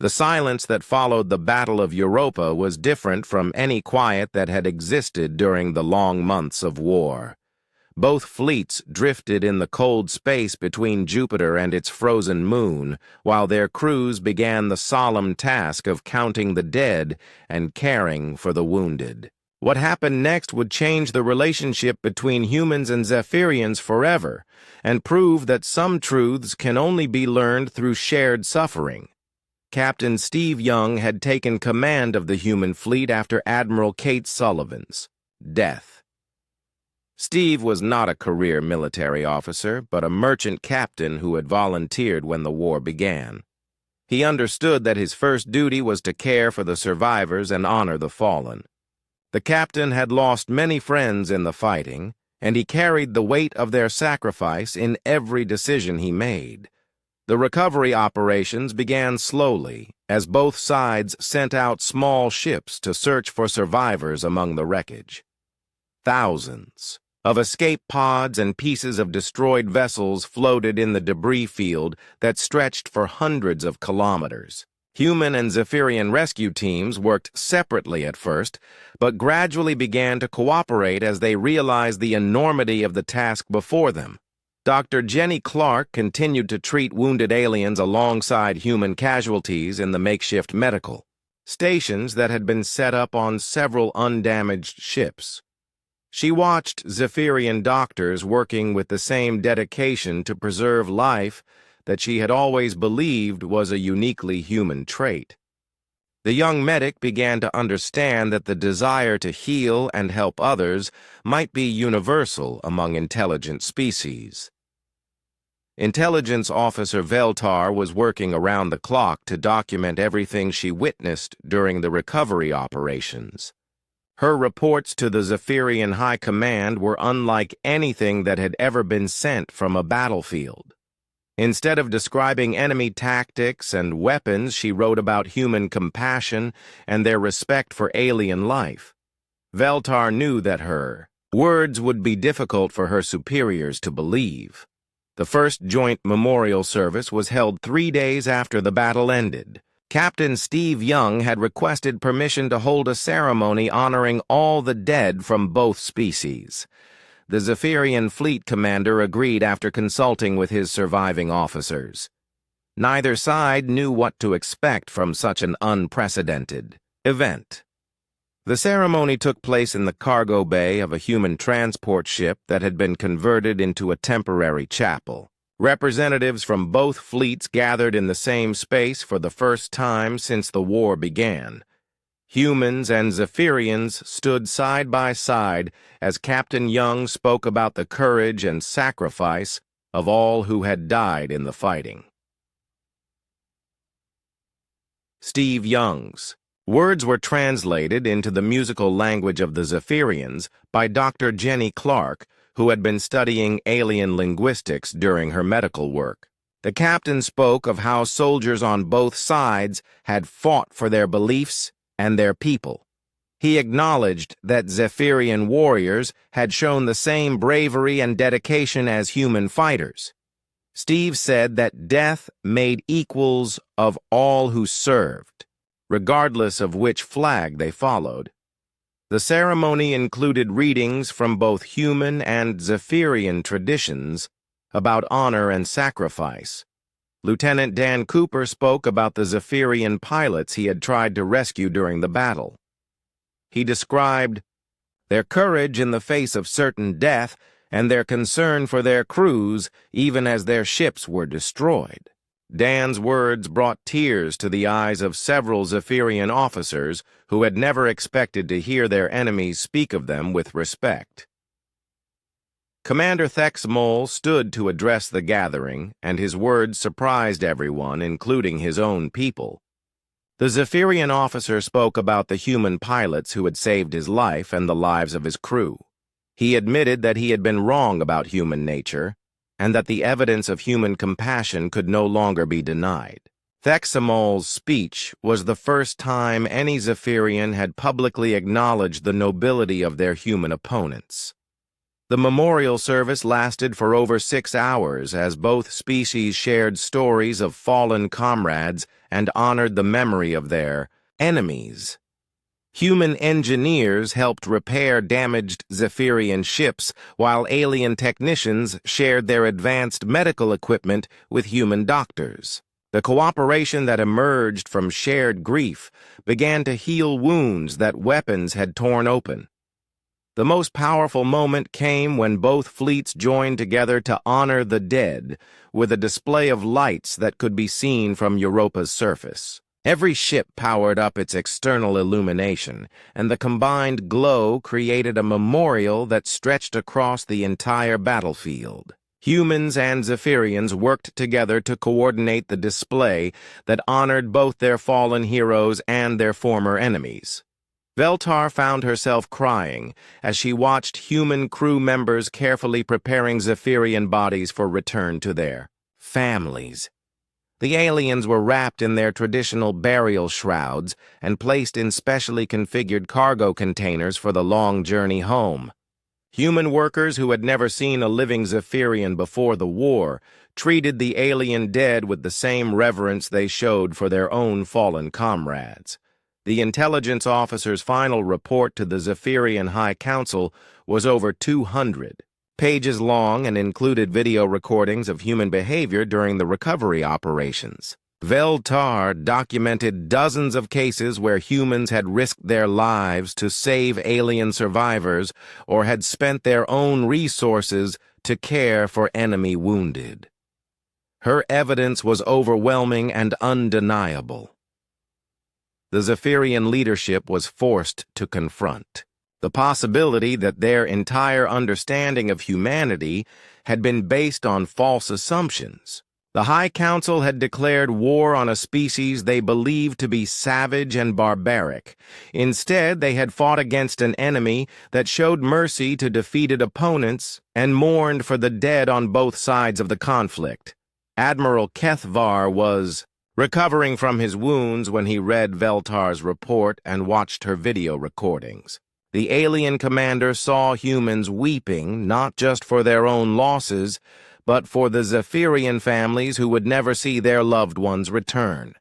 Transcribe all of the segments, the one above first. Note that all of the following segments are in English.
The silence that followed the Battle of Europa was different from any quiet that had existed during the long months of war. Both fleets drifted in the cold space between Jupiter and its frozen moon, while their crews began the solemn task of counting the dead and caring for the wounded. What happened next would change the relationship between humans and Zephyrians forever, and prove that some truths can only be learned through shared suffering. Captain Steve Young had taken command of the human fleet after Admiral Kate Sullivan's death. Steve was not a career military officer, but a merchant captain who had volunteered when the war began. He understood that his first duty was to care for the survivors and honor the fallen. The captain had lost many friends in the fighting, and he carried the weight of their sacrifice in every decision he made. The recovery operations began slowly, as both sides sent out small ships to search for survivors among the wreckage. Thousands of escape pods and pieces of destroyed vessels floated in the debris field that stretched for hundreds of kilometers. Human and Zephyrian rescue teams worked separately at first, but gradually began to cooperate as they realized the enormity of the task before them. Dr. Jenny Clark continued to treat wounded aliens alongside human casualties in the makeshift medical stations that had been set up on several undamaged ships. She watched Zephyrian doctors working with the same dedication to preserve life that she had always believed was a uniquely human trait. The young medic began to understand that the desire to heal and help others might be universal among intelligent species. Intelligence Officer Veltar was working around the clock to document everything she witnessed during the recovery operations. Her reports to the Zephyrian High Command were unlike anything that had ever been sent from a battlefield. Instead of describing enemy tactics and weapons, she wrote about human compassion and their respect for alien life. Veltar knew that her words would be difficult for her superiors to believe. The first joint memorial service was held 3 days after the battle ended. Captain Steve Young had requested permission to hold a ceremony honoring all the dead from both species. The Zephyrian fleet commander agreed after consulting with his surviving officers. Neither side knew what to expect from such an unprecedented event. The ceremony took place in the cargo bay of a human transport ship that had been converted into a temporary chapel. Representatives from both fleets gathered in the same space for the first time since the war began. Humans and Zephyrians stood side by side as Captain Young spoke about the courage and sacrifice of all who had died in the fighting. Steve Young's words were translated into the musical language of the Zephyrians by Dr. Jenny Clark, who had been studying alien linguistics during her medical work. The captain spoke of how soldiers on both sides had fought for their beliefs and their people. He acknowledged that Zephyrian warriors had shown the same bravery and dedication as human fighters. Steve said that death made equals of all who served, regardless of which flag they followed. The ceremony included readings from both human and Zephyrian traditions about honor and sacrifice. Lieutenant Dan Cooper spoke about the Zephyrian pilots he had tried to rescue during the battle. He described their courage in the face of certain death and their concern for their crews even as their ships were destroyed. Dan's words brought tears to the eyes of several Zephyrian officers who had never expected to hear their enemies speak of them with respect. Commander Thexmol stood to address the gathering, and his words surprised everyone, including his own people. The Zephyrian officer spoke about the human pilots who had saved his life and the lives of his crew. He admitted that he had been wrong about human nature, and that the evidence of human compassion could no longer be denied. Thexmol's speech was the first time any Zephyrian had publicly acknowledged the nobility of their human opponents. The memorial service lasted for over 6 hours as both species shared stories of fallen comrades and honored the memory of their enemies. Human engineers helped repair damaged Zephyrian ships, while alien technicians shared their advanced medical equipment with human doctors. The cooperation that emerged from shared grief began to heal wounds that weapons had torn open. The most powerful moment came when both fleets joined together to honor the dead with a display of lights that could be seen from Europa's surface. Every ship powered up its external illumination, and the combined glow created a memorial that stretched across the entire battlefield. Humans and Zephyrians worked together to coordinate the display that honored both their fallen heroes and their former enemies. Veltar found herself crying as she watched human crew members carefully preparing Zephyrian bodies for return to their families. The aliens were wrapped in their traditional burial shrouds and placed in specially configured cargo containers for the long journey home. Human workers who had never seen a living Zephyrian before the war treated the alien dead with the same reverence they showed for their own fallen comrades. The intelligence officer's final report to the Zephyrian High Council was over 200 pages long and included video recordings of human behavior during the recovery operations. Veltar documented dozens of cases where humans had risked their lives to save alien survivors or had spent their own resources to care for enemy wounded. Her evidence was overwhelming and undeniable. The Zephyrian leadership was forced to confront the possibility that their entire understanding of humanity had been based on false assumptions. The High Council had declared war on a species they believed to be savage and barbaric. Instead, they had fought against an enemy that showed mercy to defeated opponents and mourned for the dead on both sides of the conflict. Admiral Kethvar was recovering from his wounds when he read Veltar's report and watched her video recordings. The alien commander saw humans weeping not just for their own losses, but for the Zephyrian families who would never see their loved ones return.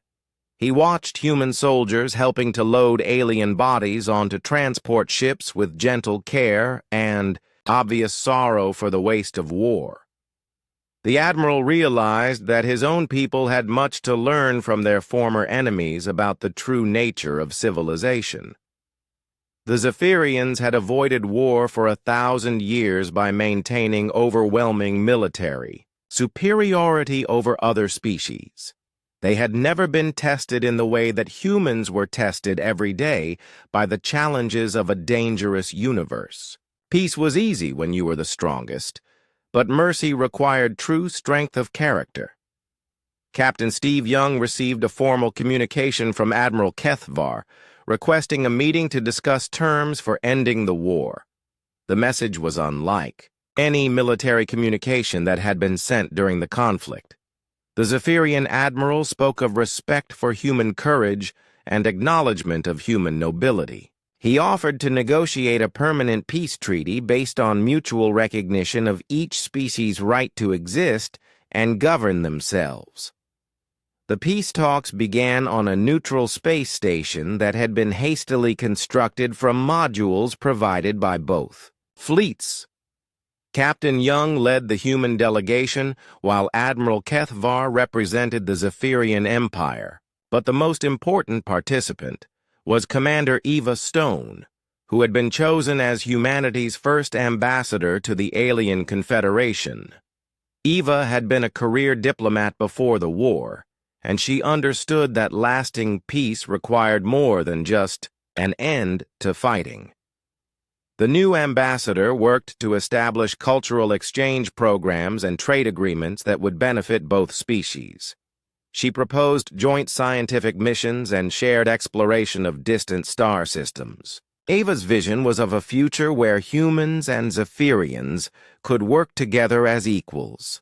He watched human soldiers helping to load alien bodies onto transport ships with gentle care and obvious sorrow for the waste of war. The admiral realized that his own people had much to learn from their former enemies about the true nature of civilization. The Zephyrians had avoided war for 1,000 years by maintaining overwhelming military superiority over other species. They had never been tested in the way that humans were tested every day by the challenges of a dangerous universe. Peace was easy when you were the strongest, but mercy required true strength of character. Captain Steve Young received a formal communication from Admiral Kethvar, requesting a meeting to discuss terms for ending the war. The message was unlike any military communication that had been sent during the conflict. The Zephyrian admiral spoke of respect for human courage and acknowledgement of human nobility. He offered to negotiate a permanent peace treaty based on mutual recognition of each species' right to exist and govern themselves. The peace talks began on a neutral space station that had been hastily constructed from modules provided by both fleets. Captain Young led the human delegation, while Admiral Kethvar represented the Zephyrian Empire. But the most important participant was Commander Eva Stone, who had been chosen as humanity's first ambassador to the Alien Confederation. Eva had been a career diplomat before the war, and she understood that lasting peace required more than just an end to fighting. The new ambassador worked to establish cultural exchange programs and trade agreements that would benefit both species. She proposed joint scientific missions and shared exploration of distant star systems. Eva's vision was of a future where humans and Zephyrians could work together as equals.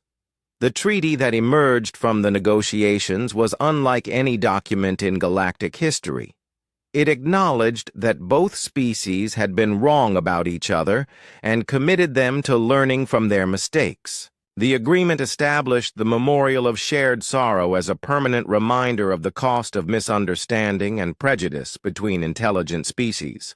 The treaty that emerged from the negotiations was unlike any document in galactic history. It acknowledged that both species had been wrong about each other and committed them to learning from their mistakes. The agreement established the Memorial of Shared Sorrow as a permanent reminder of the cost of misunderstanding and prejudice between intelligent species.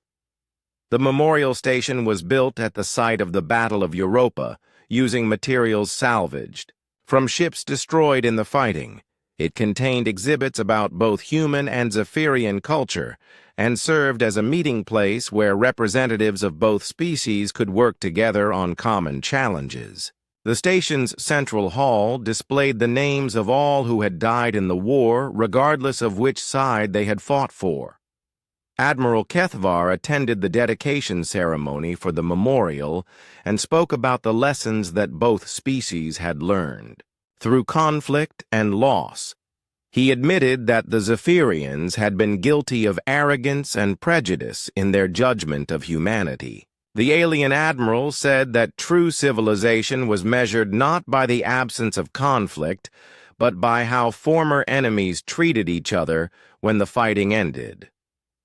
The memorial station was built at the site of the Battle of Europa, using materials salvaged from ships destroyed in the fighting. It contained exhibits about both human and Zephyrian culture, and served as a meeting place where representatives of both species could work together on common challenges. The station's central hall displayed the names of all who had died in the war, regardless of which side they had fought for. Admiral Kethvar attended the dedication ceremony for the memorial and spoke about the lessons that both species had learned. Through conflict and loss, he admitted that the Zephyrians had been guilty of arrogance and prejudice in their judgment of humanity. The alien admiral said that true civilization was measured not by the absence of conflict, but by how former enemies treated each other when the fighting ended.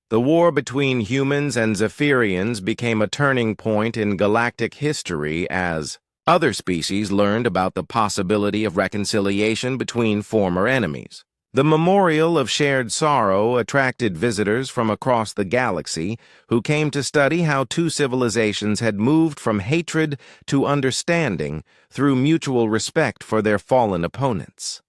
The war between humans and Zephyrians became a turning point in galactic history as other species learned about the possibility of reconciliation between former enemies. The Memorial of Shared Sorrow attracted visitors from across the galaxy who came to study how two civilizations had moved from hatred to understanding through mutual respect for their fallen opponents.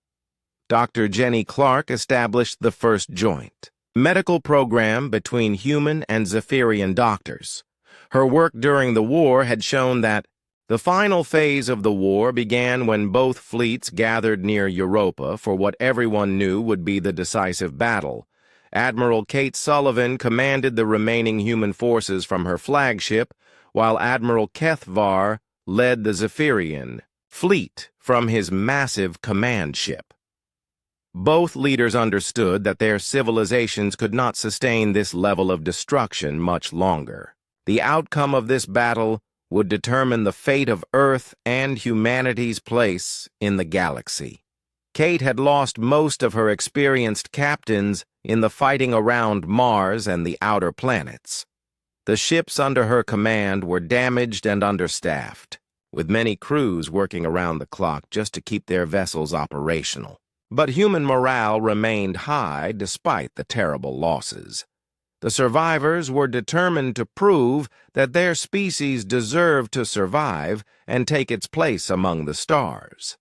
Dr. Jenny Clark established the first joint medical program between human and Zephyrian doctors. Her work during the war had shown that the final phase of the war began when both fleets gathered near Europa for what everyone knew would be the decisive battle. Admiral Kate Sullivan commanded the remaining human forces from her flagship, while Admiral Kethvar led the Zephyrian fleet from his massive command ship. Both leaders understood that their civilizations could not sustain this level of destruction much longer. The outcome of this battle would determine the fate of Earth and humanity's place in the galaxy. Kate had lost most of her experienced captains in the fighting around Mars and the outer planets. The ships under her command were damaged and understaffed, with many crews working around the clock just to keep their vessels operational. But human morale remained high despite the terrible losses. The survivors were determined to prove that their species deserved to survive and take its place among the stars.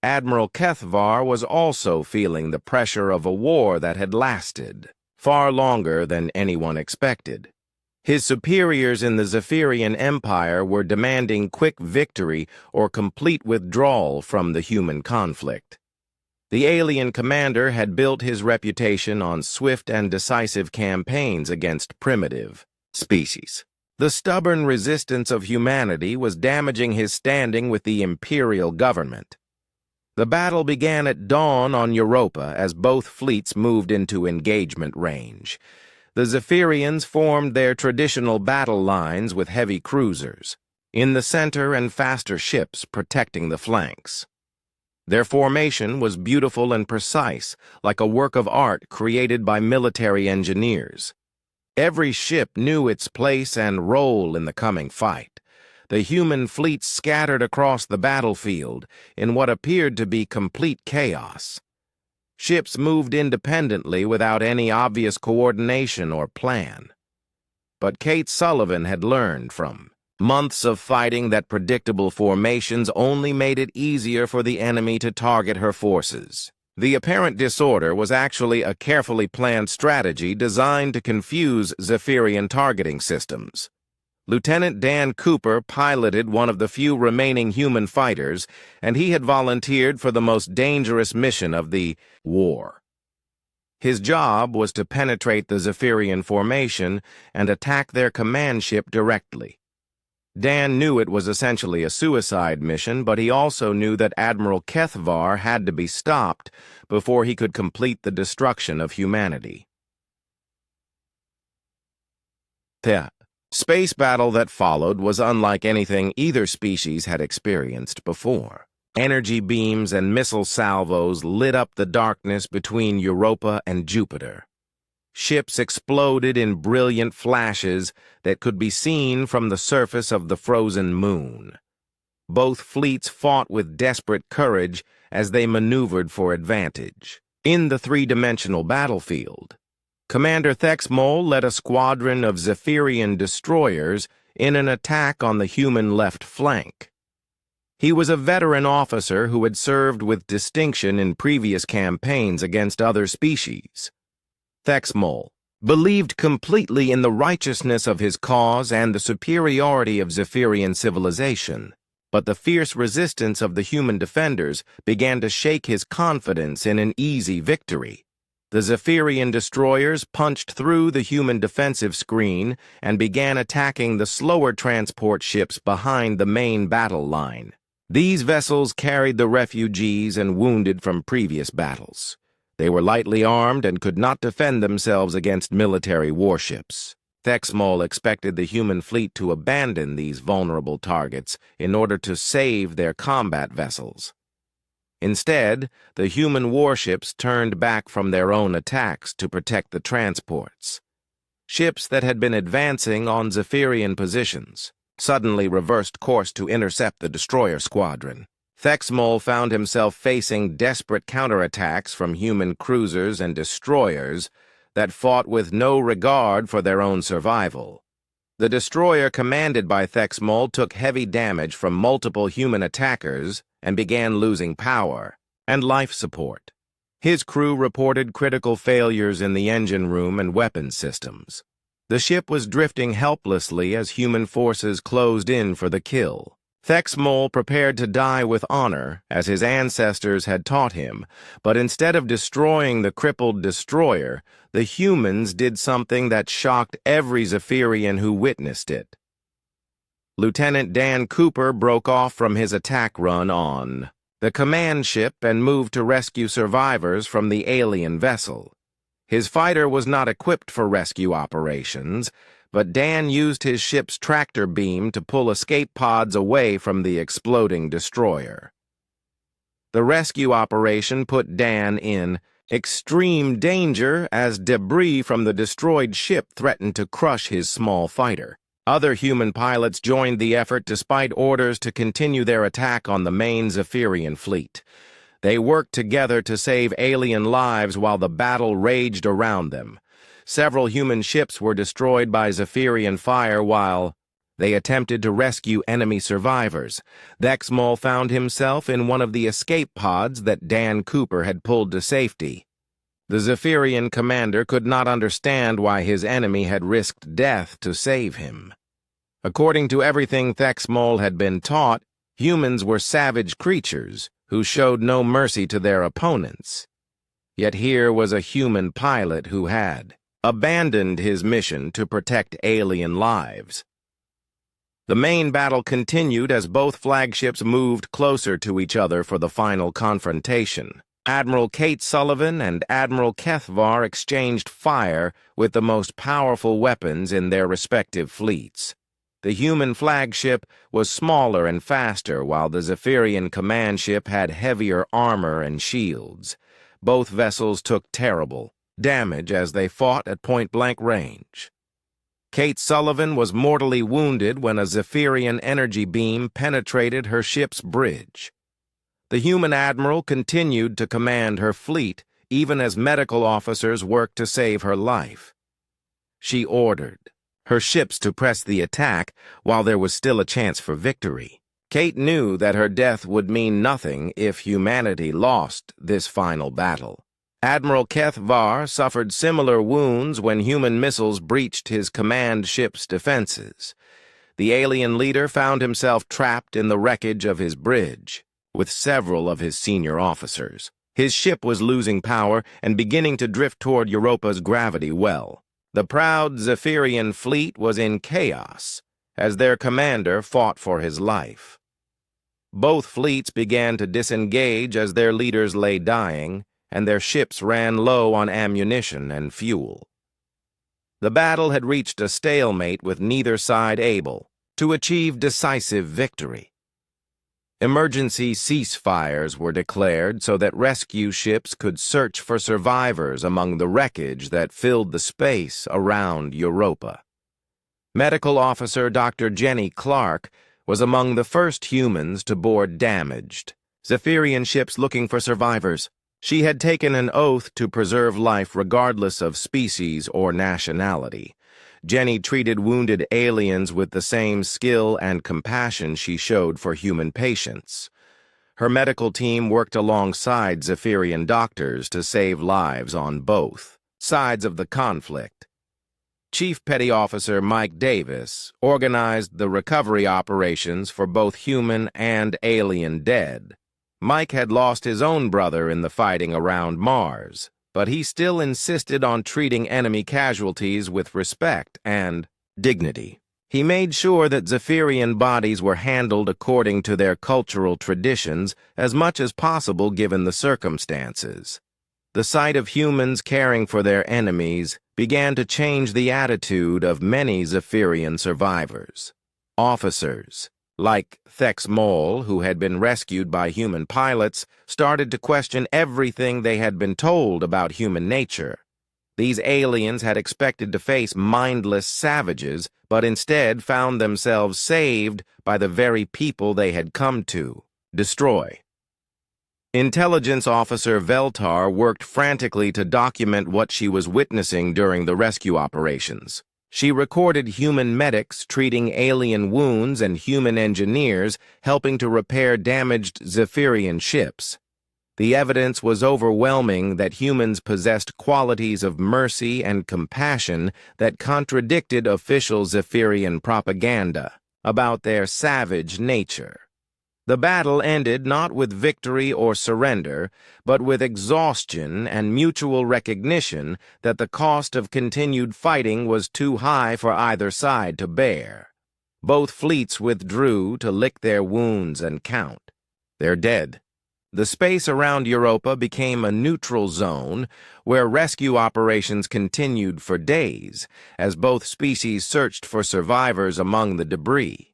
Admiral Kethvar was also feeling the pressure of a war that had lasted far longer than anyone expected. His superiors in the Zephyrian Empire were demanding quick victory or complete withdrawal from the human conflict. The alien commander had built his reputation on swift and decisive campaigns against primitive species. The stubborn resistance of humanity was damaging his standing with the imperial government. The battle began at dawn on Europa as both fleets moved into engagement range. The Zephyrians formed their traditional battle lines with heavy cruisers in the center and faster ships protecting the flanks. Their formation was beautiful and precise, like a work of art created by military engineers. Every ship knew its place and role in the coming fight. The human fleet scattered across the battlefield in what appeared to be complete chaos. Ships moved independently without any obvious coordination or plan. But Kate Sullivan had learned from months of fighting that predictable formations only made it easier for the enemy to target her forces. The apparent disorder was actually a carefully planned strategy designed to confuse Zephyrian targeting systems. Lieutenant Dan Cooper piloted one of the few remaining human fighters, and he had volunteered for the most dangerous mission of the war. His job was to penetrate the Zephyrian formation and attack their command ship directly. Dan knew it was essentially a suicide mission, but he also knew that Admiral Kethvar had to be stopped before he could complete the destruction of humanity. The space battle that followed was unlike anything either species had experienced before. Energy beams and missile salvos lit up the darkness between Europa and Jupiter. Ships exploded in brilliant flashes that could be seen from the surface of the frozen moon. Both fleets fought with desperate courage as they maneuvered for advantage. In the three-dimensional battlefield, Commander Thexmol led a squadron of Zephyrian destroyers in an attack on the human left flank. He was a veteran officer who had served with distinction in previous campaigns against other species. Thexmol believed completely in the righteousness of his cause and the superiority of Zephyrian civilization, but the fierce resistance of the human defenders began to shake his confidence in an easy victory. The Zephyrian destroyers punched through the human defensive screen and began attacking the slower transport ships behind the main battle line. These vessels carried the refugees and wounded from previous battles. They were lightly armed and could not defend themselves against military warships. Thexmol expected the human fleet to abandon these vulnerable targets in order to save their combat vessels. Instead, the human warships turned back from their own attacks to protect the transports. Ships that had been advancing on Zephyrian positions suddenly reversed course to intercept the destroyer squadron. Thexmol found himself facing desperate counterattacks from human cruisers and destroyers that fought with no regard for their own survival. The destroyer commanded by Thexmol took heavy damage from multiple human attackers and began losing power and life support. His crew reported critical failures in the engine room and weapons systems. The ship was drifting helplessly as human forces closed in for the kill. Thexmol prepared to die with honor, as his ancestors had taught him, but instead of destroying the crippled destroyer, the humans did something that shocked every Zephyrian who witnessed it. Lieutenant Dan Cooper broke off from his attack run on the command ship and moved to rescue survivors from the alien vessel. His fighter was not equipped for rescue operations, but Dan used his ship's tractor beam to pull escape pods away from the exploding destroyer. The rescue operation put Dan in extreme danger as debris from the destroyed ship threatened to crush his small fighter. Other human pilots joined the effort despite orders to continue their attack on the main Zephyrian fleet. They worked together to save alien lives while the battle raged around them. Several human ships were destroyed by Zephyrian fire while they attempted to rescue enemy survivors. Thexmol found himself in one of the escape pods that Dan Cooper had pulled to safety. The Zephyrian commander could not understand why his enemy had risked death to save him. According to everything Thexmol had been taught, humans were savage creatures who showed no mercy to their opponents. Yet here was a human pilot who had abandoned his mission to protect alien lives. The main battle continued as both flagships moved closer to each other for the final confrontation. Admiral Kate Sullivan and Admiral Kethvar exchanged fire with the most powerful weapons in their respective fleets. The human flagship was smaller and faster, while the Zephyrian command ship had heavier armor and shields. Both vessels took terrible damage as they fought at point-blank range. Kate Sullivan was mortally wounded when a Zephyrian energy beam penetrated her ship's bridge. The human admiral continued to command her fleet, even as medical officers worked to save her life. She ordered her ships to press the attack while there was still a chance for victory. Kate knew that her death would mean nothing if humanity lost this final battle. Admiral Kethvar suffered similar wounds when human missiles breached his command ship's defenses. The alien leader found himself trapped in the wreckage of his bridge, with several of his senior officers. His ship was losing power and beginning to drift toward Europa's gravity well. The proud Zephyrian fleet was in chaos as their commander fought for his life. Both fleets began to disengage as their leaders lay dying, and their ships ran low on ammunition and fuel. The battle had reached a stalemate with neither side able to achieve decisive victory. Emergency ceasefires were declared so that rescue ships could search for survivors among the wreckage that filled the space around Europa. Medical officer Dr. Jenny Clark was among the first humans to board damaged Zephyrian ships looking for survivors. She had taken an oath to preserve life regardless of species or nationality. Jenny treated wounded aliens with the same skill and compassion she showed for human patients. Her medical team worked alongside Zephyrian doctors to save lives on both sides of the conflict. Chief Petty Officer Mike Davis organized the recovery operations for both human and alien dead. Mike had lost his own brother in the fighting around Mars, but he still insisted on treating enemy casualties with respect and dignity. He made sure that Zephyrian bodies were handled according to their cultural traditions as much as possible given the circumstances. The sight of humans caring for their enemies began to change the attitude of many Zephyrian survivors. Officers, like Thex Mole, who had been rescued by human pilots, started to question everything they had been told about human nature. These aliens had expected to face mindless savages, but instead found themselves saved by the very people they had come to destroy. Intelligence Officer Veltar worked frantically to document what she was witnessing during the rescue operations. She recorded human medics treating alien wounds and human engineers helping to repair damaged Zephyrian ships. The evidence was overwhelming that humans possessed qualities of mercy and compassion that contradicted official Zephyrian propaganda about their savage nature. The battle ended not with victory or surrender, but with exhaustion and mutual recognition that the cost of continued fighting was too high for either side to bear. Both fleets withdrew to lick their wounds and count their dead. The space around Europa became a neutral zone where rescue operations continued for days as both species searched for survivors among the debris.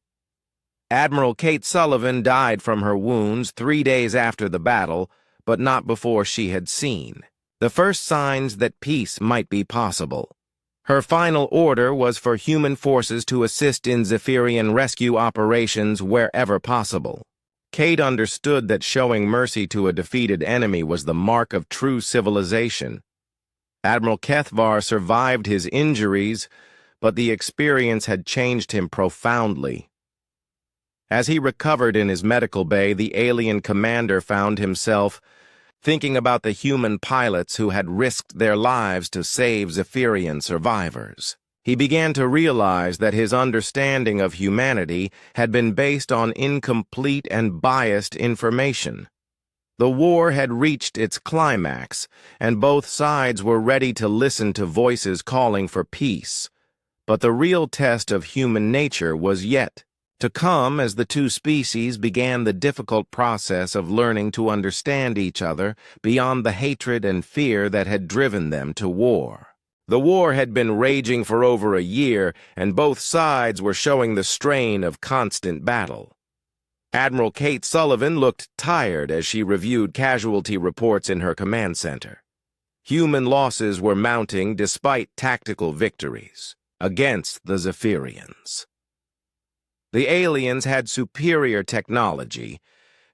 Admiral Kate Sullivan died from her wounds 3 days after the battle, but not before she had seen the first signs that peace might be possible. Her final order was for human forces to assist in Zephyrian rescue operations wherever possible. Kate understood that showing mercy to a defeated enemy was the mark of true civilization. Admiral Kethvar survived his injuries, but the experience had changed him profoundly. As he recovered in his medical bay, the alien commander found himself thinking about the human pilots who had risked their lives to save Zephyrian survivors. He began to realize that his understanding of humanity had been based on incomplete and biased information. The war had reached its climax, and both sides were ready to listen to voices calling for peace. But the real test of human nature was yet to come as the two species began the difficult process of learning to understand each other beyond the hatred and fear that had driven them to war. The war had been raging for over a year, and both sides were showing the strain of constant battle. Admiral Kate Sullivan looked tired as she reviewed casualty reports in her command center. Human losses were mounting despite tactical victories against the Zephyrians. The aliens had superior technology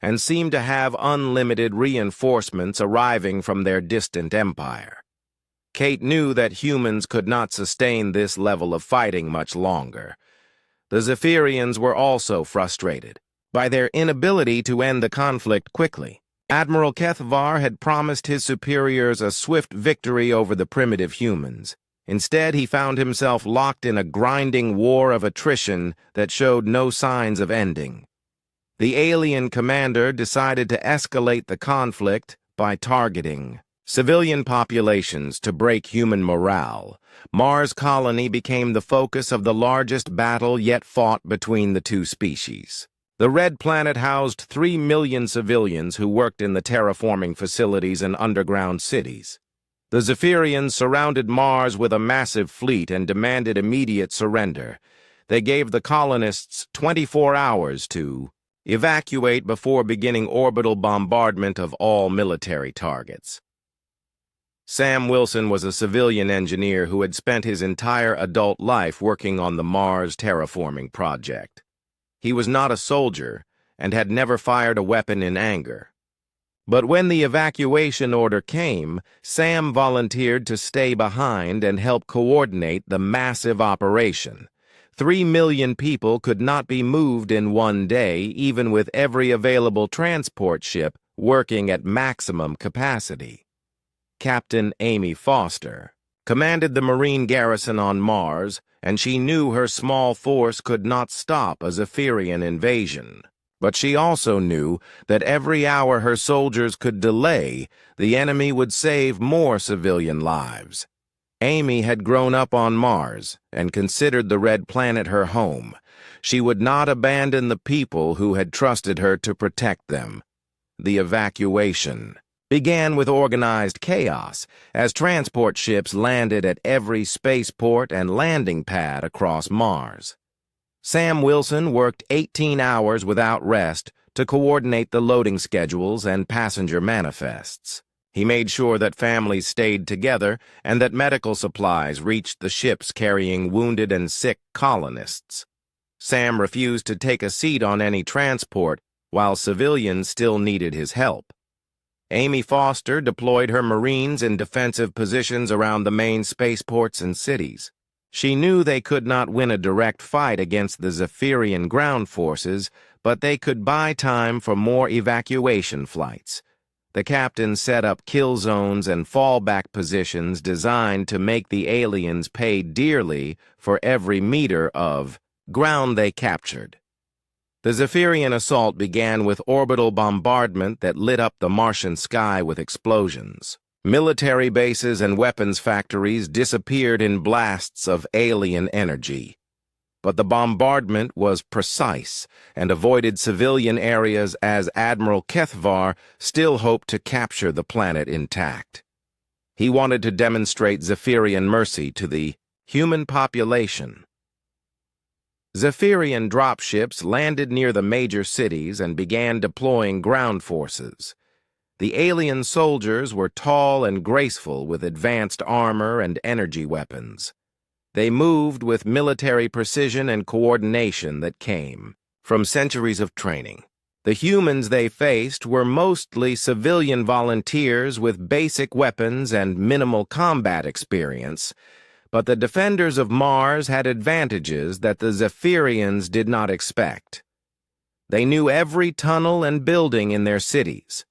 and seemed to have unlimited reinforcements arriving from their distant empire. Kate knew that humans could not sustain this level of fighting much longer. The Zephyrians were also frustrated by their inability to end the conflict quickly. Admiral Kethvar had promised his superiors a swift victory over the primitive humans. Instead, he found himself locked in a grinding war of attrition that showed no signs of ending. The alien commander decided to escalate the conflict by targeting civilian populations to break human morale. Mars colony became the focus of the largest battle yet fought between the two species. The Red Planet housed 3 million civilians who worked in the terraforming facilities and underground cities. The Zephyrians surrounded Mars with a massive fleet and demanded immediate surrender. They gave the colonists 24 hours to evacuate before beginning orbital bombardment of all military targets. Sam Wilson was a civilian engineer who had spent his entire adult life working on the Mars terraforming project. He was not a soldier and had never fired a weapon in anger. But when the evacuation order came, Sam volunteered to stay behind and help coordinate the massive operation. 3 million people could not be moved in one day, even with every available transport ship working at maximum capacity. Captain Amy Foster commanded the Marine garrison on Mars, and she knew her small force could not stop a Zephyrian invasion. But she also knew that every hour her soldiers could delay, the enemy would save more civilian lives. Amy had grown up on Mars and considered the Red Planet her home. She would not abandon the people who had trusted her to protect them. The evacuation began with organized chaos as transport ships landed at every spaceport and landing pad across Mars. Sam Wilson worked 18 hours without rest to coordinate the loading schedules and passenger manifests. He made sure that families stayed together and that medical supplies reached the ships carrying wounded and sick colonists. Sam refused to take a seat on any transport while civilians still needed his help. Amy Foster deployed her Marines in defensive positions around the main spaceports and cities. She knew they could not win a direct fight against the Zephyrian ground forces, but they could buy time for more evacuation flights. The captain set up kill zones and fallback positions designed to make the aliens pay dearly for every meter of ground they captured. The Zephyrian assault began with orbital bombardment that lit up the Martian sky with explosions. Military bases and weapons factories disappeared in blasts of alien energy. But the bombardment was precise and avoided civilian areas as Admiral Kethvar still hoped to capture the planet intact. He wanted to demonstrate Zephyrian mercy to the human population. Zephyrian dropships landed near the major cities and began deploying ground forces. The alien soldiers were tall and graceful with advanced armor and energy weapons. They moved with military precision and coordination that came from centuries of training. The humans they faced were mostly civilian volunteers with basic weapons and minimal combat experience, but the defenders of Mars had advantages that the Zephyrians did not expect. They knew every tunnel and building in their cities.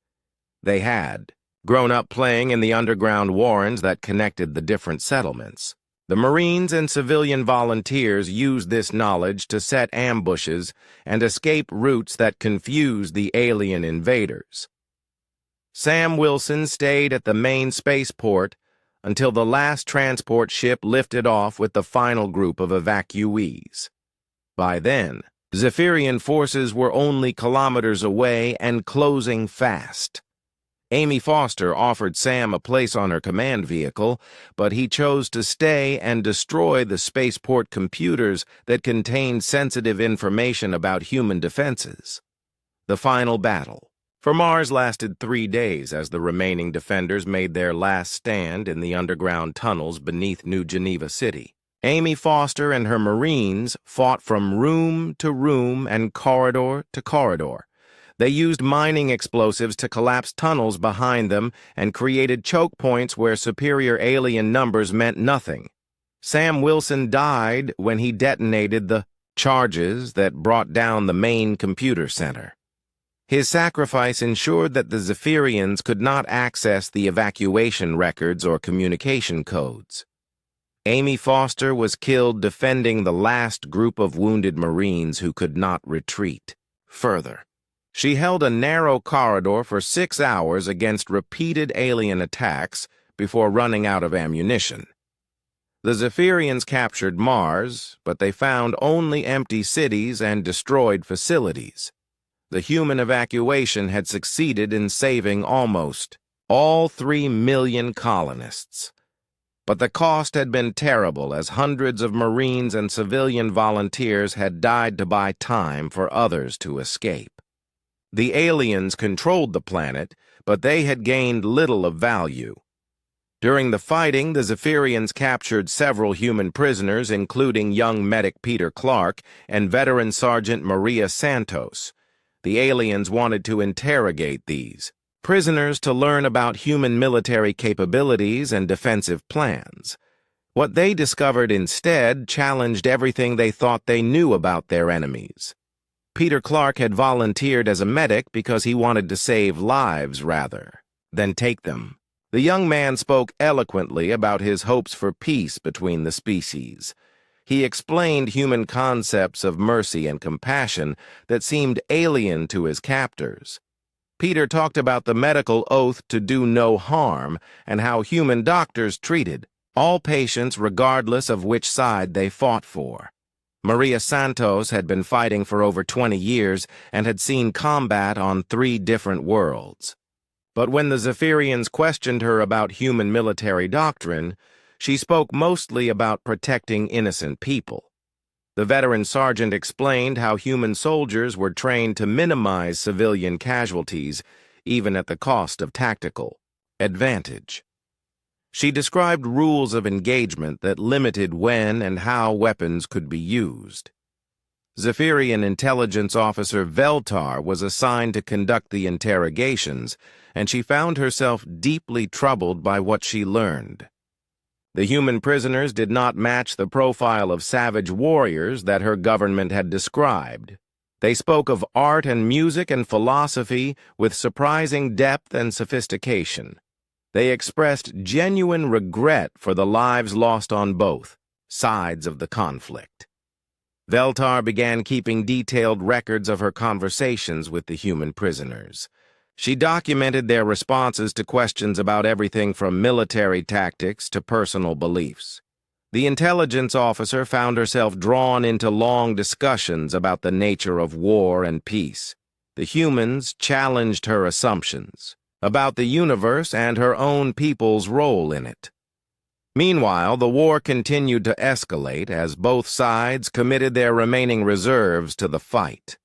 They had grown up playing in the underground warrens that connected the different settlements. The Marines and civilian volunteers used this knowledge to set ambushes and escape routes that confused the alien invaders. Sam Wilson stayed at the main spaceport until the last transport ship lifted off with the final group of evacuees. By then, Zephyrian forces were only kilometers away and closing fast. Amy Foster offered Sam a place on her command vehicle, but he chose to stay and destroy the spaceport computers that contained sensitive information about human defenses. The final battle for Mars lasted 3 days as the remaining defenders made their last stand in the underground tunnels beneath New Geneva City. Amy Foster and her Marines fought from room to room and corridor to corridor. They used mining explosives to collapse tunnels behind them and created choke points where superior alien numbers meant nothing. Sam Wilson died when he detonated the charges that brought down the main computer center. His sacrifice ensured that the Zephyrians could not access the evacuation records or communication codes. Amy Foster was killed defending the last group of wounded Marines who could not retreat further. She held a narrow corridor for 6 hours against repeated alien attacks before running out of ammunition. The Zephyrians captured Mars, but they found only empty cities and destroyed facilities. The human evacuation had succeeded in saving almost all 3 million colonists. But the cost had been terrible as hundreds of Marines and civilian volunteers had died to buy time for others to escape. The aliens controlled the planet, but they had gained little of value. During the fighting, the Zephyrians captured several human prisoners, including young medic Peter Clark and veteran Sergeant Maria Santos. The aliens wanted to interrogate these prisoners to learn about human military capabilities and defensive plans. What they discovered instead challenged everything they thought they knew about their enemies. Peter Clark had volunteered as a medic because he wanted to save lives rather than take them. The young man spoke eloquently about his hopes for peace between the species. He explained human concepts of mercy and compassion that seemed alien to his captors. Peter talked about the medical oath to do no harm and how human doctors treated all patients regardless of which side they fought for. Maria Santos had been fighting for over 20 years and had seen combat on 3 different worlds. But when the Zephyrians questioned her about human military doctrine, she spoke mostly about protecting innocent people. The veteran sergeant explained how human soldiers were trained to minimize civilian casualties, even at the cost of tactical advantage. She described rules of engagement that limited when and how weapons could be used. Zephyrian intelligence officer Veltar was assigned to conduct the interrogations, and she found herself deeply troubled by what she learned. The human prisoners did not match the profile of savage warriors that her government had described. They spoke of art and music and philosophy with surprising depth and sophistication. They expressed genuine regret for the lives lost on both sides of the conflict. Veltar began keeping detailed records of her conversations with the human prisoners. She documented their responses to questions about everything from military tactics to personal beliefs. The intelligence officer found herself drawn into long discussions about the nature of war and peace. The humans challenged her assumptions about the universe and her own people's role in it. Meanwhile, the war continued to escalate as both sides committed their remaining reserves to the fight.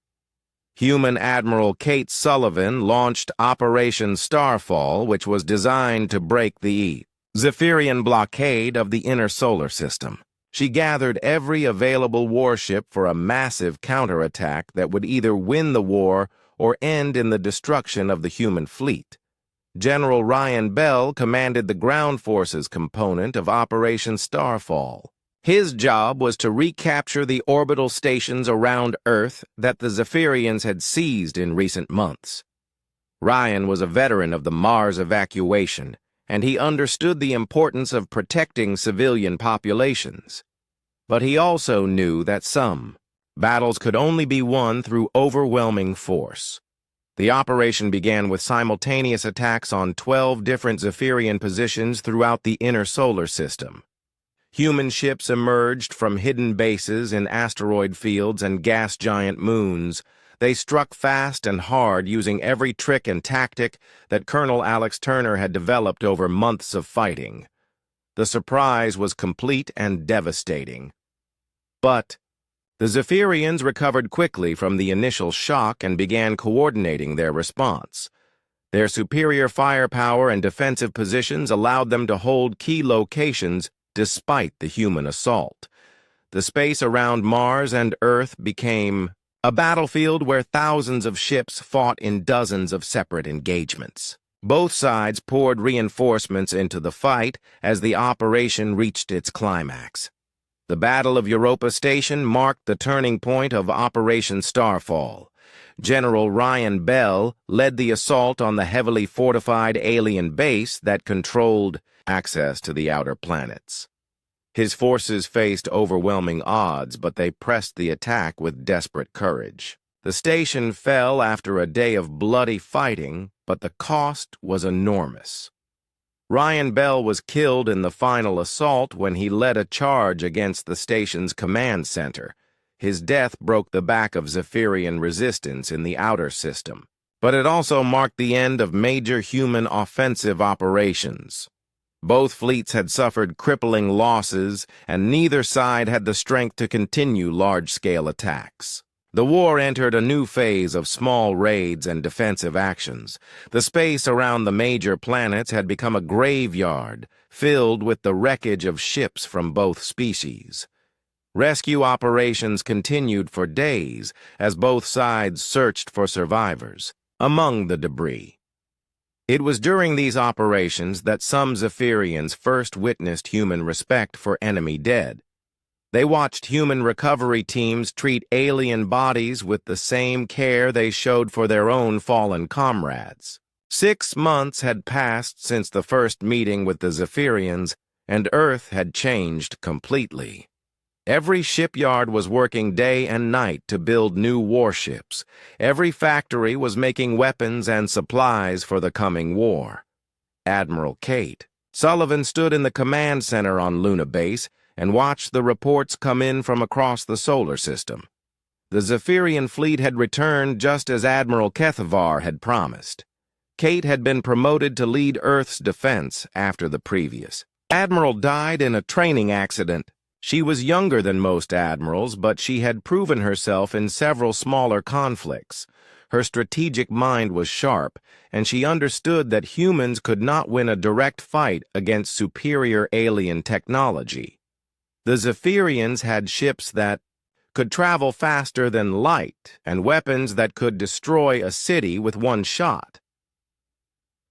Human Admiral Kate Sullivan launched Operation Starfall, which was designed to break the Zephyrian blockade of the inner solar system. She gathered every available warship for a massive counterattack that would either win the war or end in the destruction of the human fleet. General Ryan Bell commanded the ground forces component of Operation Starfall. His job was to recapture the orbital stations around Earth that the Zephyrians had seized in recent months. Ryan was a veteran of the Mars evacuation, and he understood the importance of protecting civilian populations. But he also knew that some battles could only be won through overwhelming force. The operation began with simultaneous attacks on 12 different Zephyrian positions throughout the inner solar system. Human ships emerged from hidden bases in asteroid fields and gas giant moons. They struck fast and hard, using every trick and tactic that Colonel Alex Turner had developed over months of fighting. The surprise was complete and devastating. But the Zephyrians recovered quickly from the initial shock and began coordinating their response. Their superior firepower and defensive positions allowed them to hold key locations despite the human assault. The space around Mars and Earth became a battlefield where thousands of ships fought in dozens of separate engagements. Both sides poured reinforcements into the fight as the operation reached its climax. The Battle of Europa Station marked the turning point of Operation Starfall. General Ryan Bell led the assault on the heavily fortified alien base that controlled access to the outer planets. His forces faced overwhelming odds, but they pressed the attack with desperate courage. The station fell after a day of bloody fighting, but the cost was enormous. Ryan Bell was killed in the final assault when he led a charge against the station's command center. His death broke the back of Zephyrian resistance in the outer system, but it also marked the end of major human offensive operations. Both fleets had suffered crippling losses, and neither side had the strength to continue large-scale attacks. The war entered a new phase of small raids and defensive actions. The space around the major planets had become a graveyard, filled with the wreckage of ships from both species. Rescue operations continued for days as both sides searched for survivors among the debris. It was during these operations that some Zephyrians first witnessed human respect for enemy dead. They watched human recovery teams treat alien bodies with the same care they showed for their own fallen comrades. 6 months had passed since the first meeting with the Zephyrians, and Earth had changed completely. Every shipyard was working day and night to build new warships. Every factory was making weapons and supplies for the coming war. Admiral Kate Sullivan stood in the command center on Luna Base and watched the reports come in from across the solar system. The Zephyrian fleet had returned just as Admiral Kethavar had promised. Kate had been promoted to lead Earth's defense after the previous. Admiral died in a training accident. She was younger than most admirals, but she had proven herself in several smaller conflicts. Her strategic mind was sharp, and she understood that humans could not win a direct fight against superior alien technology. The Zephyrians had ships that could travel faster than light and weapons that could destroy a city with one shot.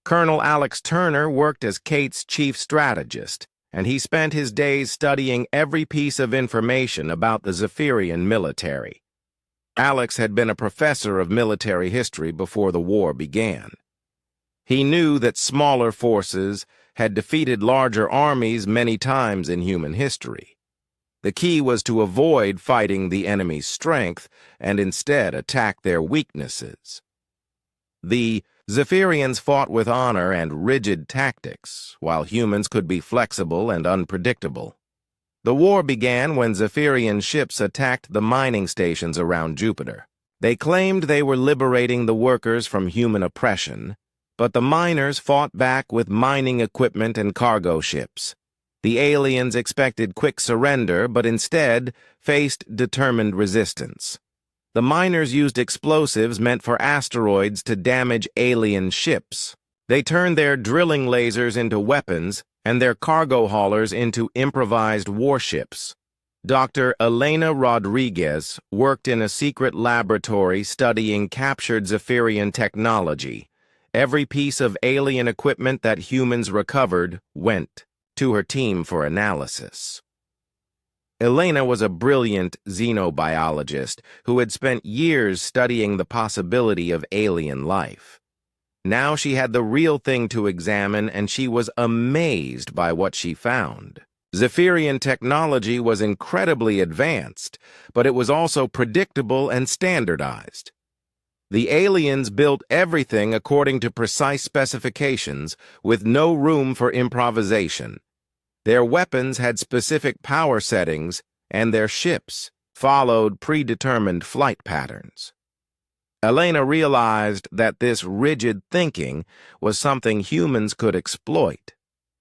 Colonel Alex Turner worked as Kate's chief strategist, and he spent his days studying every piece of information about the Zephyrian military. Alex had been a professor of military history before the war began. He knew that smaller forces had defeated larger armies many times in human history. The key was to avoid fighting the enemy's strength and instead attack their weaknesses. The Zephyrians fought with honor and rigid tactics, while humans could be flexible and unpredictable. The war began when Zephyrian ships attacked the mining stations around Jupiter. They claimed they were liberating the workers from human oppression, but the miners fought back with mining equipment and cargo ships. The aliens expected quick surrender, but instead faced determined resistance. The miners used explosives meant for asteroids to damage alien ships. They turned their drilling lasers into weapons and their cargo haulers into improvised warships. Dr. Elena Rodriguez worked in a secret laboratory studying captured Zephyrian technology. Every piece of alien equipment that humans recovered went to her team for analysis. Elena was a brilliant xenobiologist who had spent years studying the possibility of alien life. Now she had the real thing to examine, and she was amazed by what she found. Zephyrian technology was incredibly advanced, but it was also predictable and standardized. The aliens built everything according to precise specifications, with no room for improvisation. Their weapons had specific power settings, and their ships followed predetermined flight patterns. Elena realized that this rigid thinking was something humans could exploit.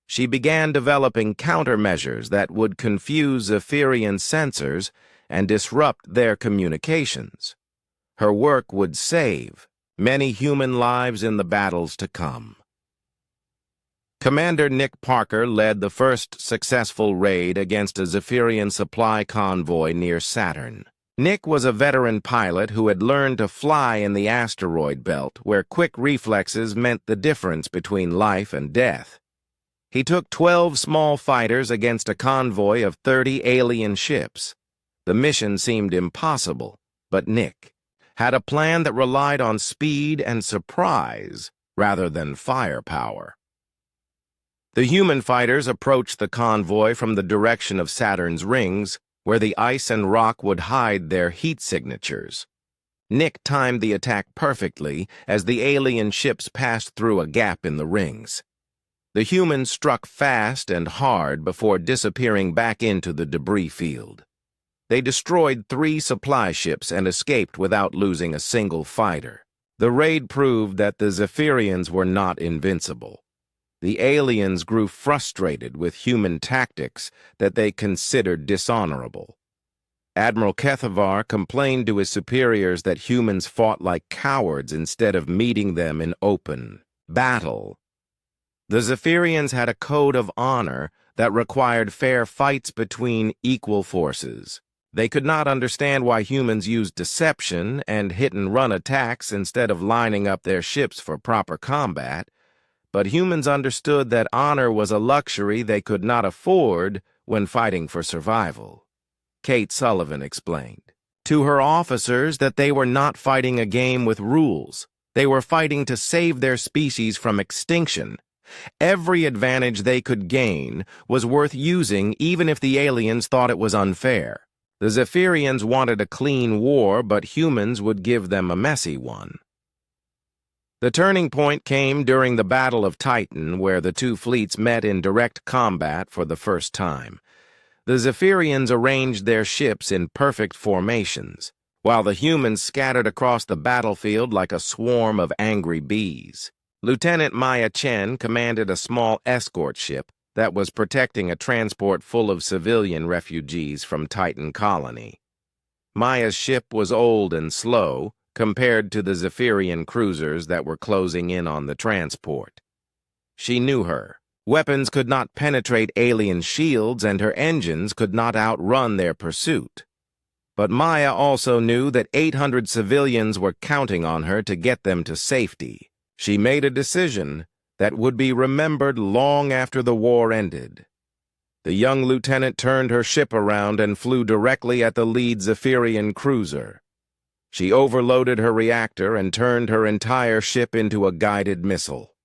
She began developing countermeasures that would confuse Zephyrian sensors and disrupt their communications. Her work would save many human lives in the battles to come. Commander Nick Parker led the first successful raid against a Zephyrian supply convoy near Saturn. Nick was a veteran pilot who had learned to fly in the asteroid belt, where quick reflexes meant the difference between life and death. He took 12 small fighters against a convoy of 30 alien ships. The mission seemed impossible, but Nick had a plan that relied on speed and surprise rather than firepower. The human fighters approached the convoy from the direction of Saturn's rings, where the ice and rock would hide their heat signatures. Nick timed the attack perfectly as the alien ships passed through a gap in the rings. The humans struck fast and hard before disappearing back into the debris field. They destroyed 3 supply ships and escaped without losing a single fighter. The raid proved that the Zephyrians were not invincible. The aliens grew frustrated with human tactics that they considered dishonorable. Admiral Kethavar complained to his superiors that humans fought like cowards instead of meeting them in open battle. The Zephyrians had a code of honor that required fair fights between equal forces. They could not understand why humans used deception and hit-and-run attacks instead of lining up their ships for proper combat, but humans understood that honor was a luxury they could not afford when fighting for survival. Kate Sullivan explained to her officers that they were not fighting a game with rules. They were fighting to save their species from extinction. Every advantage they could gain was worth using even if the aliens thought it was unfair. The Zephyrians wanted a clean war, but humans would give them a messy one. The turning point came during the Battle of Titan, where the two fleets met in direct combat for the first time. The Zephyrians arranged their ships in perfect formations, while the humans scattered across the battlefield like a swarm of angry bees. Lieutenant Maya Chen commanded a small escort ship that was protecting a transport full of civilian refugees from Titan Colony. Maya's ship was old and slow compared to the Zephyrian cruisers that were closing in on the transport. She knew her. Weapons could not penetrate alien shields, and her engines could not outrun their pursuit. But Maya also knew that 800 civilians were counting on her to get them to safety. She made a decision that would be remembered long after the war ended. The young lieutenant turned her ship around and flew directly at the lead Zephyrian cruiser. She overloaded her reactor and turned her entire ship into a guided missile.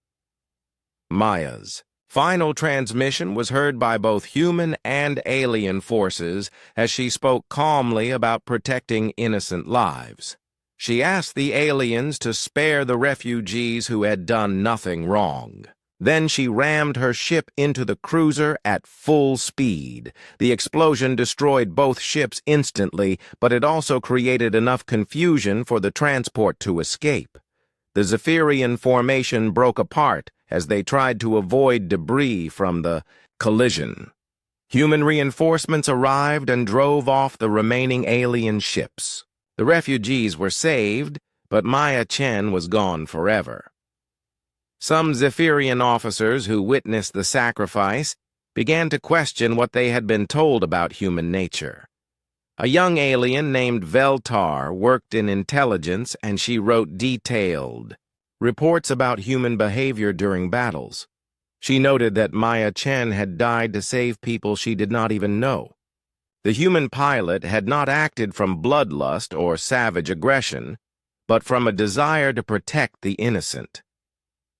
Maya's final transmission was heard by both human and alien forces as she spoke calmly about protecting innocent lives. She asked the aliens to spare the refugees who had done nothing wrong. Then she rammed her ship into the cruiser at full speed. The explosion destroyed both ships instantly, but it also created enough confusion for the transport to escape. The Zephyrian formation broke apart as they tried to avoid debris from the collision. Human reinforcements arrived and drove off the remaining alien ships. The refugees were saved, but Maya Chen was gone forever. Some Zephyrian officers who witnessed the sacrifice began to question what they had been told about human nature. A young alien named Veltar worked in intelligence, and she wrote detailed reports about human behavior during battles. She noted that Maya Chen had died to save people she did not even know. The human pilot had not acted from bloodlust or savage aggression, but from a desire to protect the innocent.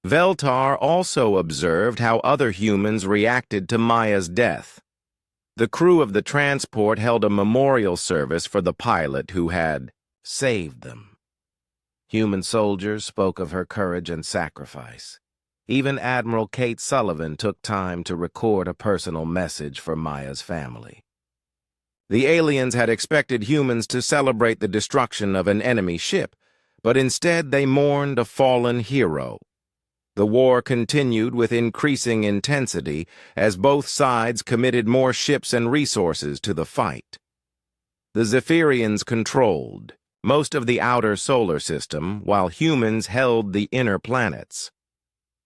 Veltar also observed how other humans reacted to Maya's death. The crew of the transport held a memorial service for the pilot who had saved them. Human soldiers spoke of her courage and sacrifice. Even Admiral Kate Sullivan took time to record a personal message for Maya's family. The aliens had expected humans to celebrate the destruction of an enemy ship, but instead they mourned a fallen hero. The war continued with increasing intensity as both sides committed more ships and resources to the fight. The Zephyrians controlled most of the outer solar system, while humans held the inner planets.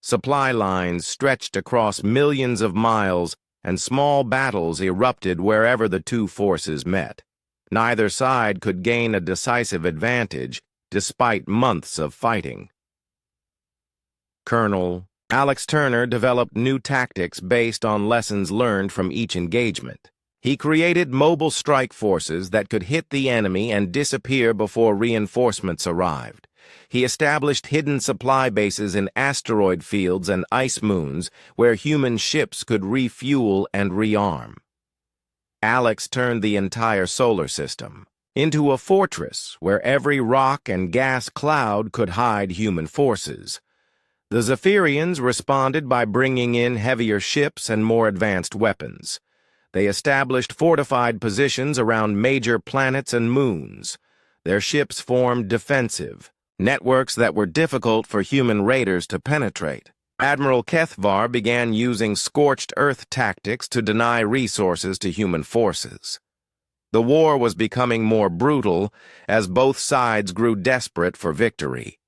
Supply lines stretched across millions of miles, and small battles erupted wherever the two forces met. Neither side could gain a decisive advantage, despite months of fighting. Colonel Alex Turner developed new tactics based on lessons learned from each engagement. He created mobile strike forces that could hit the enemy and disappear before reinforcements arrived. He established hidden supply bases in asteroid fields and ice moons where human ships could refuel and rearm. Alex turned the entire solar system into a fortress where every rock and gas cloud could hide human forces. The Zephyrians responded by bringing in heavier ships and more advanced weapons. They established fortified positions around major planets and moons. Their ships formed defensive networks that were difficult for human raiders to penetrate. Admiral Kethavar began using scorched earth tactics to deny resources to human forces. The war was becoming more brutal as both sides grew desperate for victory.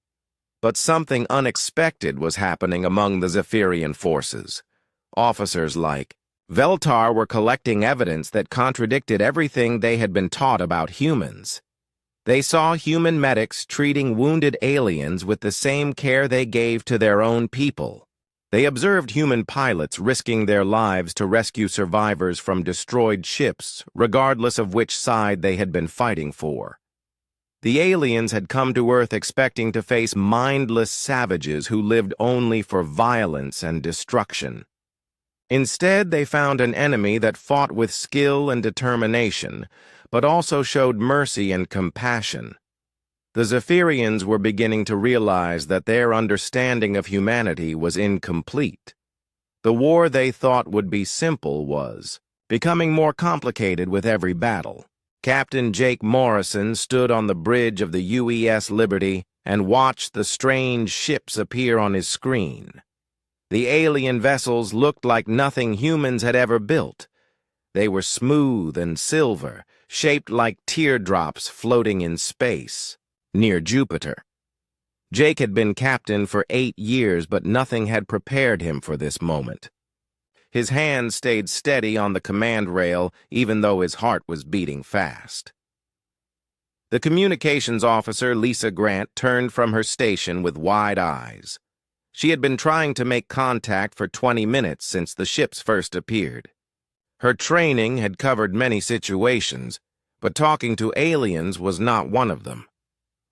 But something unexpected was happening among the Zephyrian forces. Officers like Veltar were collecting evidence that contradicted everything they had been taught about humans. They saw human medics treating wounded aliens with the same care they gave to their own people. They observed human pilots risking their lives to rescue survivors from destroyed ships, regardless of which side they had been fighting for. The aliens had come to Earth expecting to face mindless savages who lived only for violence and destruction. Instead, they found an enemy that fought with skill and determination, but also showed mercy and compassion. The Zephyrians were beginning to realize that their understanding of humanity was incomplete. The war they thought would be simple was becoming more complicated with every battle. Captain Jake Morrison stood on the bridge of the UES Liberty and watched the strange ships appear on his screen. The alien vessels looked like nothing humans had ever built. They were smooth and silver, shaped like teardrops floating in space, near Jupiter. Jake had been captain for 8 years, but nothing had prepared him for this moment. His hand stayed steady on the command rail, even though his heart was beating fast. The communications officer, Lisa Grant, turned from her station with wide eyes. She had been trying to make contact for 20 minutes since the ships first appeared. Her training had covered many situations, but talking to aliens was not one of them.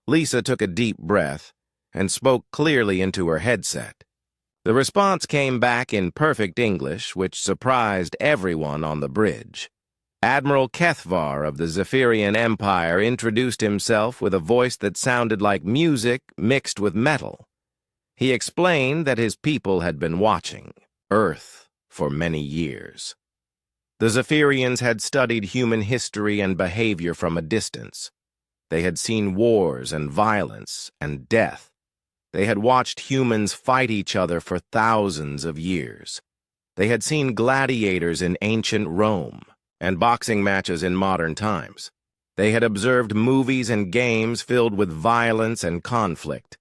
Lisa took a deep breath and spoke clearly into her headset. The response came back in perfect English, which surprised everyone on the bridge. Admiral Kethvar of the Zephyrian Empire introduced himself with a voice that sounded like music mixed with metal. He explained that his people had been watching Earth for many years. The Zephyrians had studied human history and behavior from a distance. They had seen wars and violence and death. They had watched humans fight each other for thousands of years. They had seen gladiators in ancient Rome and boxing matches in modern times. They had observed movies and games filled with violence and conflict.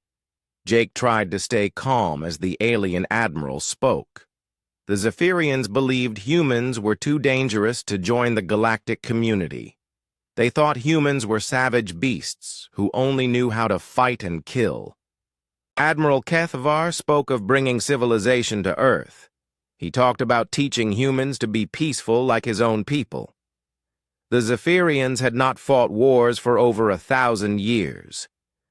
Jake tried to stay calm as the alien admiral spoke. The Zephyrians believed humans were too dangerous to join the galactic community. They thought humans were savage beasts who only knew how to fight and kill. Admiral Kethvar spoke of bringing civilization to Earth. He talked about teaching humans to be peaceful like his own people. The Zephyrians had not fought wars for over 1,000 years.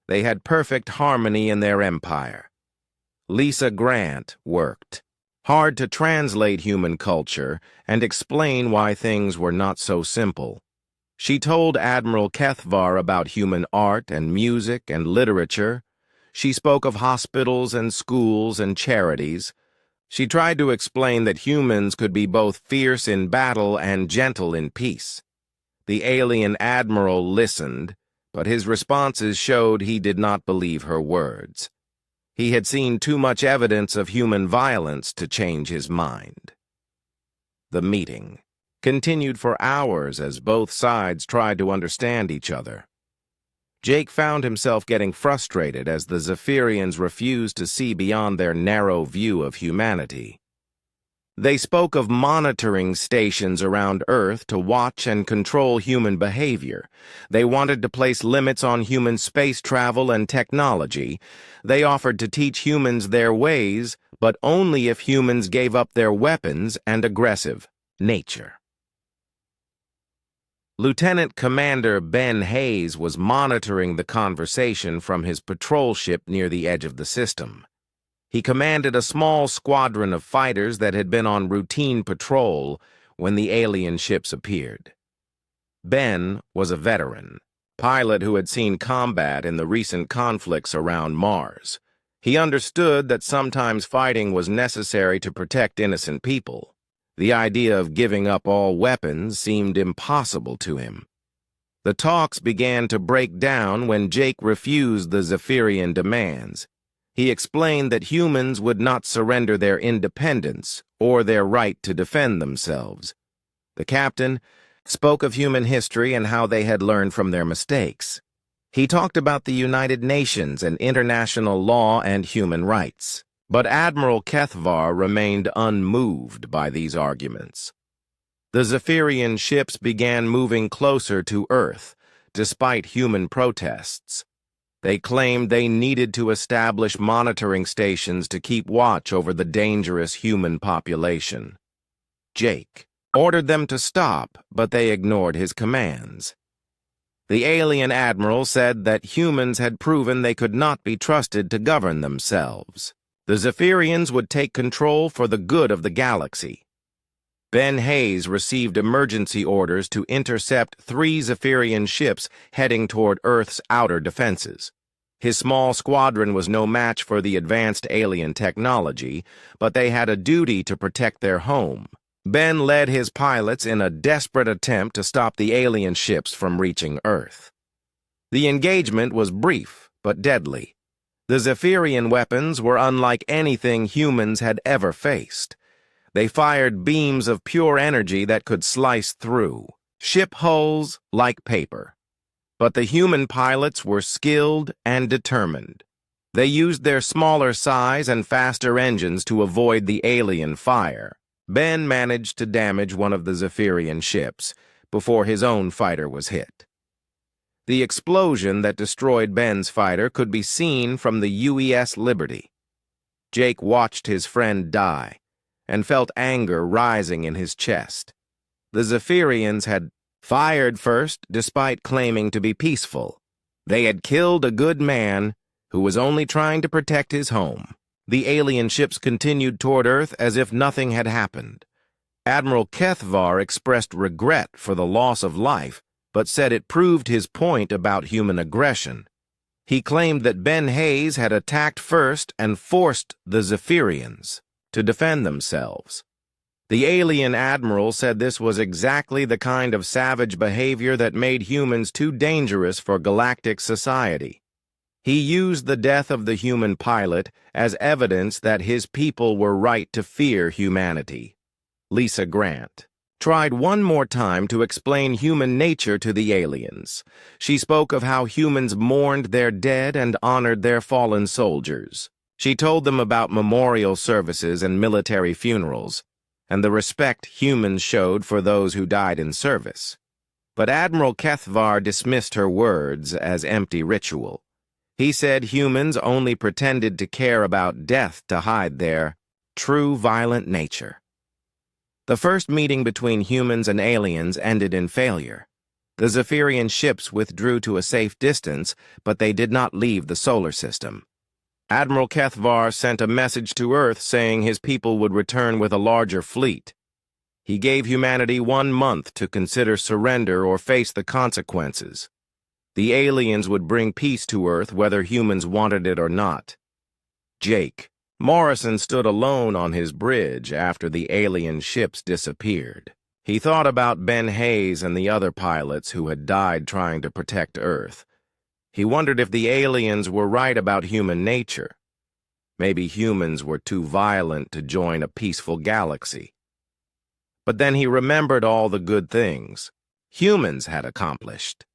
They had perfect harmony in their empire. Lisa Grant worked hard to translate human culture and explain why things were not so simple. She told Admiral Kethvar about human art and music and literature. She spoke of hospitals and schools and charities. She tried to explain that humans could be both fierce in battle and gentle in peace. The alien admiral listened, but his responses showed he did not believe her words. He had seen too much evidence of human violence to change his mind. The meeting continued for hours as both sides tried to understand each other. Jake found himself getting frustrated as the Zephyrians refused to see beyond their narrow view of humanity. They spoke of monitoring stations around Earth to watch and control human behavior. They wanted to place limits on human space travel and technology. They offered to teach humans their ways, but only if humans gave up their weapons and aggressive nature. Lieutenant Commander Ben Hayes was monitoring the conversation from his patrol ship near the edge of the system. He commanded a small squadron of fighters that had been on routine patrol when the alien ships appeared. Ben was a veteran, pilot who had seen combat in the recent conflicts around Mars. He understood that sometimes fighting was necessary to protect innocent people. The idea of giving up all weapons seemed impossible to him. The talks began to break down when Jake refused the Zephyrian demands. He explained that humans would not surrender their independence or their right to defend themselves. The captain spoke of human history and how they had learned from their mistakes. He talked about the United Nations and international law and human rights. But Admiral Kethvar remained unmoved by these arguments. The Zephyrian ships began moving closer to Earth, despite human protests. They claimed they needed to establish monitoring stations to keep watch over the dangerous human population. Jake ordered them to stop, but they ignored his commands. The alien admiral said that humans had proven they could not be trusted to govern themselves. The Zephyrians would take control for the good of the galaxy. Ben Hayes received emergency orders to intercept 3 Zephyrian ships heading toward Earth's outer defenses. His small squadron was no match for the advanced alien technology, but they had a duty to protect their home. Ben led his pilots in a desperate attempt to stop the alien ships from reaching Earth. The engagement was brief but deadly. The Zephyrian weapons were unlike anything humans had ever faced. They fired beams of pure energy that could slice through ship hulls like paper. But the human pilots were skilled and determined. They used their smaller size and faster engines to avoid the alien fire. Ben managed to damage one of the Zephyrian ships before his own fighter was hit. The explosion that destroyed Ben's fighter could be seen from the UES Liberty. Jake watched his friend die and felt anger rising in his chest. The Zephyrians had fired first despite claiming to be peaceful. They had killed a good man who was only trying to protect his home. The alien ships continued toward Earth as if nothing had happened. Admiral Kethvar expressed regret for the loss of life, but said it proved his point about human aggression. He claimed that Ben Hayes had attacked first and forced the Zephyrians to defend themselves. The alien admiral said this was exactly the kind of savage behavior that made humans too dangerous for galactic society. He used the death of the human pilot as evidence that his people were right to fear humanity. Lisa Grant tried one more time to explain human nature to the aliens. She spoke of how humans mourned their dead and honored their fallen soldiers. She told them about memorial services and military funerals, and the respect humans showed for those who died in service. But Admiral Kethvar dismissed her words as empty ritual. He said humans only pretended to care about death to hide their true violent nature. The first meeting between humans and aliens ended in failure. The Zephyrian ships withdrew to a safe distance, but they did not leave the solar system. Admiral Kethvar sent a message to Earth saying his people would return with a larger fleet. He gave humanity 1 month to consider surrender or face the consequences. The aliens would bring peace to Earth whether humans wanted it or not. Jake Morrison stood alone on his bridge after the alien ships disappeared. He thought about Ben Hayes and the other pilots who had died trying to protect Earth. He wondered if the aliens were right about human nature. Maybe humans were too violent to join a peaceful galaxy. But then he remembered all the good things humans had accomplished.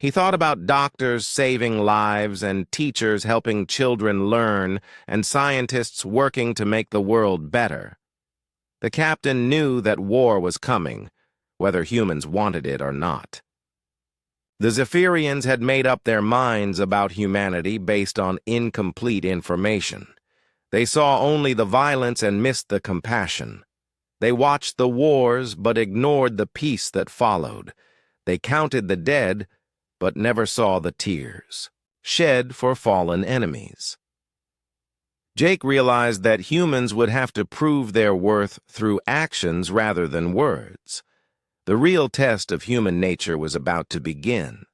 He thought about doctors saving lives and teachers helping children learn and scientists working to make the world better. The captain knew that war was coming, whether humans wanted it or not. The Zephyrians had made up their minds about humanity based on incomplete information. They saw only the violence and missed the compassion. They watched the wars but ignored the peace that followed. They counted the dead but never saw the tears shed for fallen enemies. Jake realized that humans would have to prove their worth through actions rather than words. The real test of human nature was about to begin.